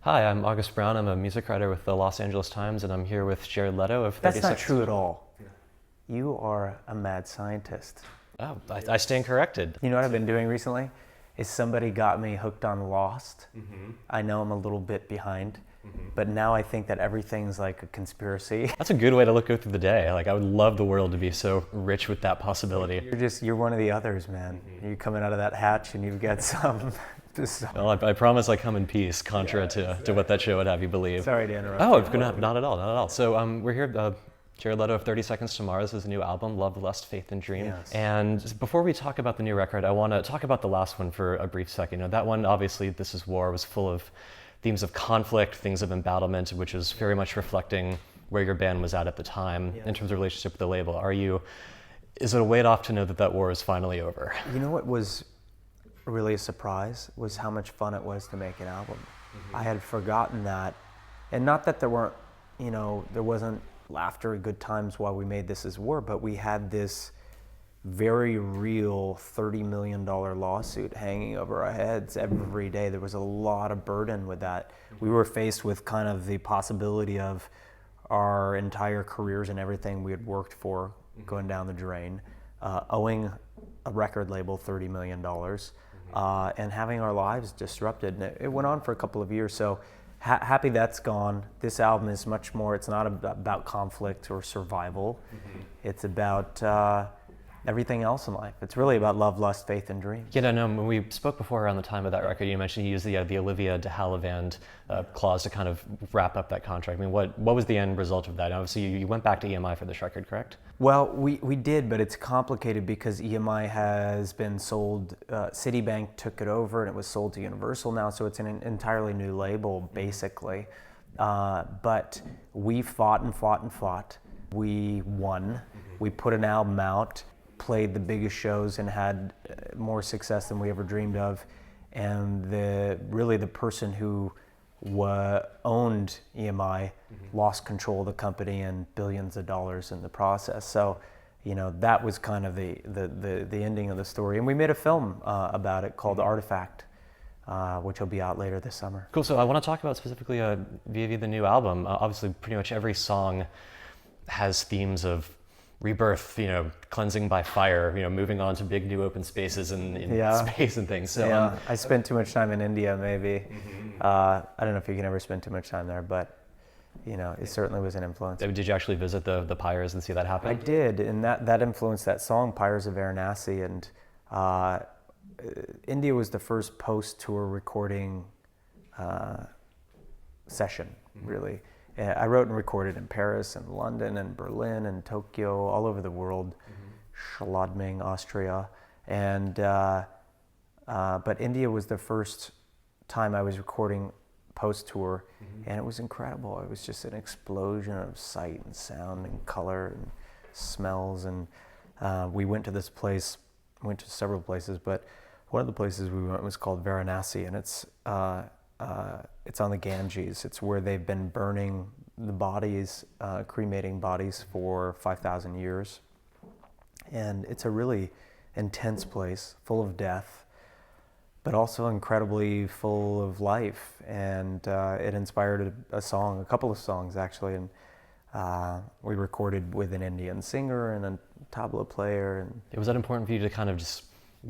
Hi, I'm August Brown. I'm a music writer with the Los Angeles Times, and I'm here with Jared Leto of That's 36. not true at all. You are a mad scientist. Oh, I stand corrected. You know what I've been doing recently? Is somebody got me hooked on Lost. I know I'm a little bit behind, but now I think that everything's like a conspiracy. That's a good way to go through the day. I would love the world to be so rich with that possibility. You're one of the others, man. You're coming out of that hatch and you've got some. Well, I promise I come in peace, contra to what that show would have you believe. Sorry to interrupt. Oh, not at all, not at all. So we're here, Jared Leto of 30 Seconds to Mars is a new album, Love, Lust, Faith, and Dream. Yes. And before we talk about the new record, I want to talk about the last one for a brief second. You know, that one, obviously, This Is War, was full of themes of conflict, things of embattlement, which is very much reflecting where your band was at the time in terms of relationship with the label. Is it a weight off to know that that war is finally over? You know what was really a surprise was how much fun it was to make an album. I had forgotten that, and not that there weren't, there wasn't laughter and good times while we made This Is War, but we had this very real $30 million lawsuit hanging over our heads every day. There was a lot of burden with that. We were faced with kind of the possibility of our entire careers and everything we had worked for going down the drain, owing a record label $30 million, and having our lives disrupted. And it went on for a couple of years, so happy that's gone. This album is much more, it's not about conflict or survival. It's about everything else in life. It's really about love, lust, faith, and dreams. Yeah, no, when we spoke before around the time of that record, you mentioned you used the Olivia de Havilland clause to kind of wrap up that contract. I mean, what was the end result of that? Obviously, you went back to EMI for this record, correct? Well, we did, but it's complicated because EMI has been sold. Citibank took it over, and it was sold to Universal now, so it's an entirely new label, basically. But we fought and fought and fought. We won. We put an album out, played the biggest shows, and had more success than we ever dreamed of. And the person who owned EMI lost control of the company and billions of dollars in the process. So, that was kind of the ending of the story. And we made a film about it called Artifact, which will be out later this summer. Cool. So I want to talk about specifically via the new album. Obviously, pretty much every song has themes of rebirth, cleansing by fire, moving on to big new open spaces in space and things. So I spent too much time in India, maybe. I don't know if you can ever spend too much time there, but it certainly was an influence. Did you actually visit the pyres and see that happen? I did, and that influenced that song, Pyres of Varanasi. And India was the first post-tour recording session, really. I wrote and recorded in Paris and London and Berlin and Tokyo, all over the world, Schladming, Austria. And but India was the first time I was recording post-tour, and it was incredible. It was just an explosion of sight and sound and color and smells. And we went to this place, went to several places, but one of the places we went was called Varanasi, and it's on the Ganges. It's where they've been burning the bodies, cremating bodies for 5,000 years. And it's a really intense place, full of death, but also incredibly full of life. And it inspired a couple of songs actually. And we recorded with an Indian singer and a tabla player. And was that important for you to kind of just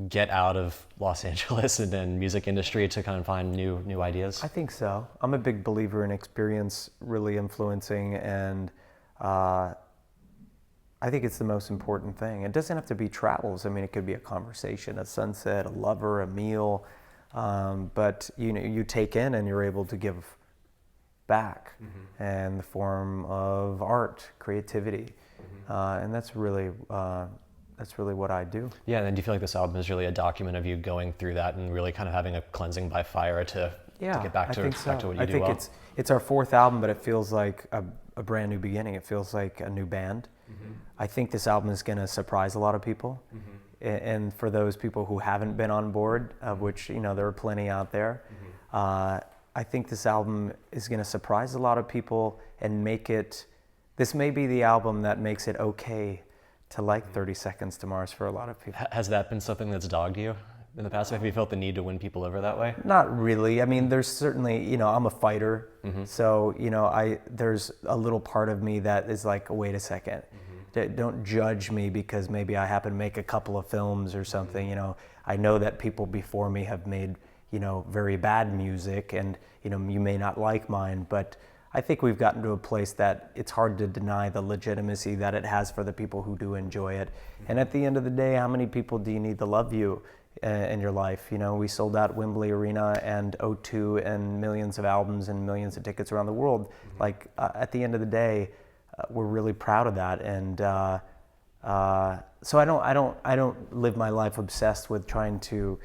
get out of Los Angeles and then music industry to kind of find new ideas? I think so. I'm a big believer in experience really influencing, and I think it's the most important thing. It doesn't have to be travels. I mean, it could be a conversation, a sunset, a lover, a meal, but you take in and you're able to give back in the form of art, creativity, and that's really what I do. Yeah, and then do you feel like this album is really a document of you going through that and really kind of having a cleansing by fire to get back to what you do well? I think it's our fourth album, but it feels like a brand new beginning. It feels like a new band. I think this album is going to surprise a lot of people. And for those people who haven't been on board, of which there are plenty out there, I think this album is going to surprise a lot of people and this may be the album that makes it okay to like 30 Seconds to Mars for a lot of people. Has that been something that's dogged you? in the past? Have you felt the need to win people over that way? Not really. I mean, there's certainly, I'm a fighter. So, there's a little part of me that is like, wait a second. Don't judge me because maybe I happen to make a couple of films or something. I know that people before me have made, very bad music, and, you may not like mine, but I think we've gotten to a place that it's hard to deny the legitimacy that it has for the people who do enjoy it. And at the end of the day, how many people do you need to love you in your life? We sold out Wembley Arena and O2 and millions of albums and millions of tickets around the world. Like, at the end of the day, we're really proud of that. And so I don't live my life obsessed with trying to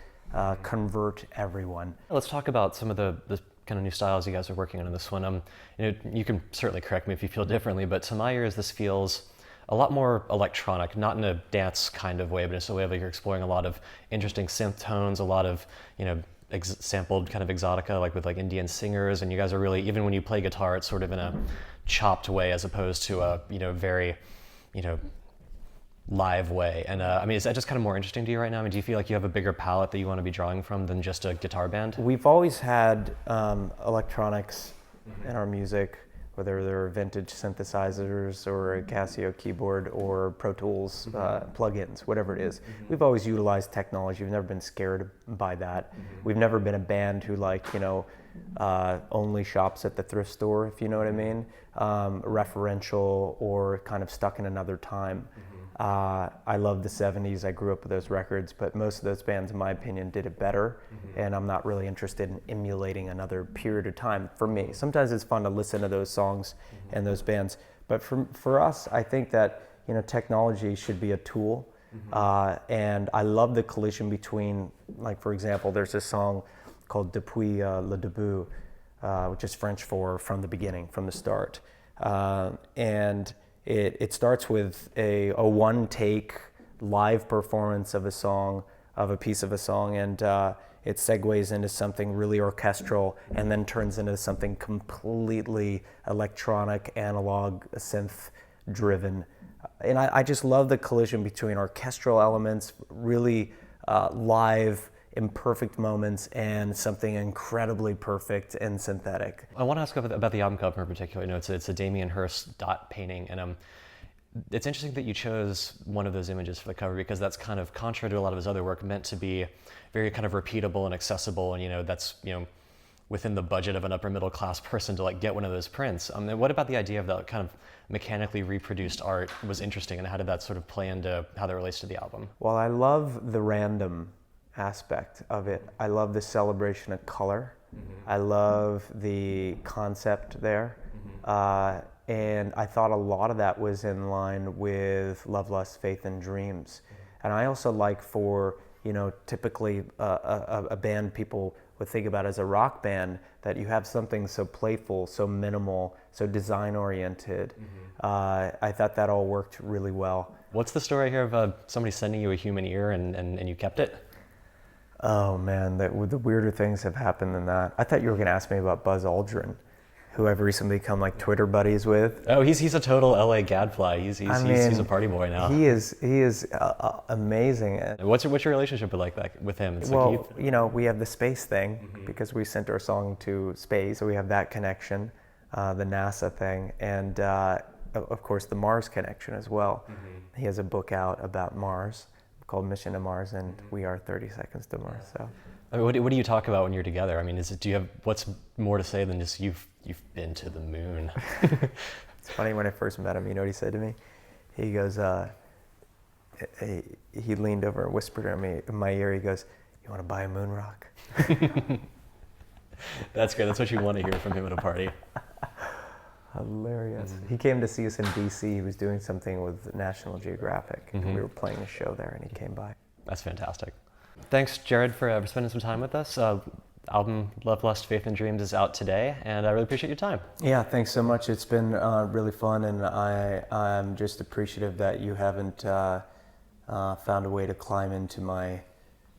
convert everyone. Let's talk about some of the kind of new styles you guys are working on in this one. You can certainly correct me if you feel differently, but to my ears, this feels a lot more electronic, not in a dance kind of way, but it's a way of like you're exploring a lot of interesting synth tones, a lot of, sampled kind of exotica, like with like Indian singers, and you guys are really, even when you play guitar, it's sort of in a chopped way as opposed to a, very, live way. And is that just kind of more interesting to you right now? Do you feel like you have a bigger palette that you want to be drawing from than just a guitar band? We've always had electronics in our music, whether they're vintage synthesizers or a Casio keyboard or Pro Tools plugins, whatever it is. We've always utilized technology. We've never been scared by that. We've never been a band who only shops at the thrift store, if you know what I mean, referential or kind of stuck in another time. I love the 70s. I grew up with those records, but most of those bands, in my opinion, did it better. And I'm not really interested in emulating another period of time for me. Sometimes it's fun to listen to those songs and those bands. But for us, I think that, technology should be a tool. And I love the collision between, like, for example, there's this song called Depuis le début, which is French for from the beginning, from the start. And it starts with a one-take live performance of a piece of a song, and it segues into something really orchestral and then turns into something completely electronic, analog, synth-driven. And I just love the collision between orchestral elements, really live, imperfect moments, and something incredibly perfect and synthetic. I want to ask about the album cover in particular. It's a Damien Hirst dot painting, and it's interesting that you chose one of those images for the cover because that's kind of contrary to a lot of his other work, meant to be very kind of repeatable and accessible, and that's within the budget of an upper middle class person to like get one of those prints. What about the idea of that kind of mechanically reproduced art was interesting, and how did that sort of play into how that relates to the album? Well, I love the random aspect of it. I love the celebration of color. I love the concept there. And I thought a lot of that was in line with Love, Lust, Faith, and Dreams. And I also like for, typically a band people would think about as a rock band, that you have something so playful, so minimal, so design-oriented. I thought that all worked really well. What's the story here of somebody sending you a human ear and you kept it? Oh man, the weirder things have happened than that. I thought you were going to ask me about Buzz Aldrin, who I've recently become like Twitter buddies with. Oh, he's a total LA gadfly. He's a party boy now. He is amazing. What's your relationship like that with him? It's well, we have the space thing because we sent our song to space, so we have that connection, the NASA thing, and of course the Mars connection as well. He has a book out about Mars called Mission to Mars, and we are 30 Seconds to Mars. So, what do you talk about when you're together? do you have what's more to say than just you've been to the moon? It's funny, when I first met him, you know what he said to me? He goes, he leaned over and whispered in my ear. He goes, "You want to buy a moon rock?" That's great. That's what you want to hear from him at a party. Hilarious. He came to see us in DC. He was doing something with National Geographic. And we were playing a show there, and he came by. That's fantastic. Thanks, Jared, for spending some time with us. Album Love, Lust, Faith, and Dreams is out today, and I really appreciate your time. Yeah, thanks so much. It's been really fun, and I'm just appreciative that you haven't found a way to climb into my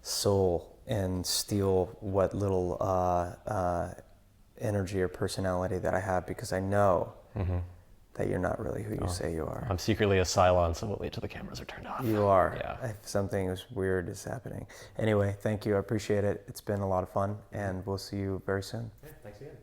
soul and steal what little energy or personality that I have, because I know that you're not really who you say you are. I'm secretly a Cylon, so we'll wait till the cameras are turned off. You are. Yeah. If something is weird is happening. Anyway, thank you. I appreciate it. It's been a lot of fun, and we'll see you very soon. Yeah, thanks again.